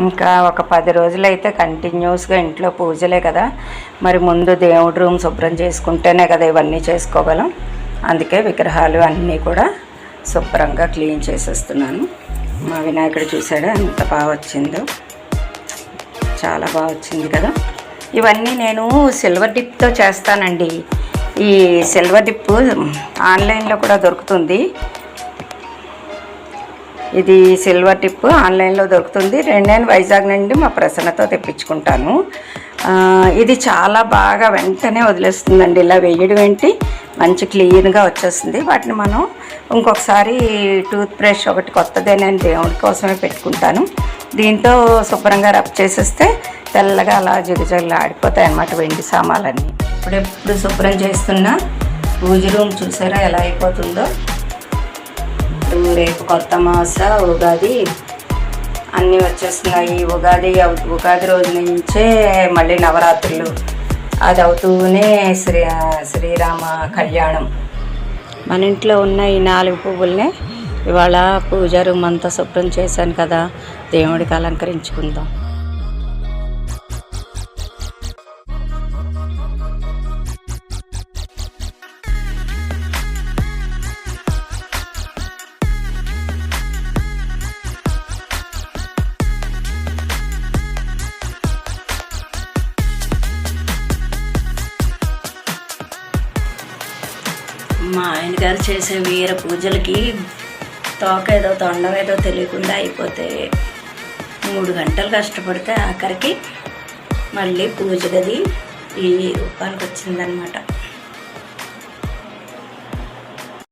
ఇంకా ఒక 10 రోజులైతే కంటిన్యూస్గా ఇంట్లో పూజలే కదా, మరి ముందు దేవుడి రూమ్ శుభ్రం చేసుకుంటేనే కదా ఇవన్నీ చేసుకోగలం. అందుకే విగ్రహాలు అన్నీ కూడా శుభ్రంగా క్లీన్ చేసేస్తున్నాను. మా వినాయకుడు చూసాడా ఎంత బాగా వచ్చిందో, చాలా బాగా వచ్చింది కదా. ఇవన్నీ నేను సిల్వర్ డిప్తో చేస్తానండి. ఈ సిల్వర్ డిప్ ఆన్లైన్లో కూడా దొరుకుతుంది. ఇది సిల్వర్ టిప్ ఆన్లైన్లో దొరుకుతుంది. నేను వైజాగ్ నుండి మా ప్రసన్నతో తెప్పించుకుంటాను. ఇది చాలా బాగా వెంటనే వదిలేస్తుందండి. ఇలా వేయడం ఏంటి మంచి క్లీన్గా వచ్చేస్తుంది. వాటిని మనం ఇంకొకసారి టూత్ బ్రష్ ఒకటి కొత్తదే నేను దేవుడి కోసమే పెట్టుకుంటాను. దీంతో శుభ్రంగా రబ్ చేసేస్తే తెల్లగా అలా జిగజగలు ఆడిపోతాయి అన్నమాట వెండి సామాన్లన్నీ. ఇప్పుడెప్పుడు శుభ్రం చేస్తున్నా పూజ రూమ్ చూసారా ఎలా అయిపోతుందో. రేపు కొత్త మాస ఉగాది అన్నీ వచ్చేస్తున్నాయి. ఉగాది రోజు నుంచే మళ్ళీ నవరాత్రులు అది అవుతూనే శ్రీరామ కళ్యాణం. మన ఇంట్లో ఉన్న ఈ 4 పువ్వులనే ఇవాళ పూజా రూమ్ అంతా శుభ్రం చేశాను కదా, దేవుడికి అలంకరించుకుందాం. మా ఆయన గారు చేసే వీర పూజలకి తోకేదో తొండమేదో తెలియకుండా అయిపోతే 3 గంటలు కష్టపడితే ఆఖరికి మళ్ళీ పూజ గది ఈ రూపానికి వచ్చిందనమాట.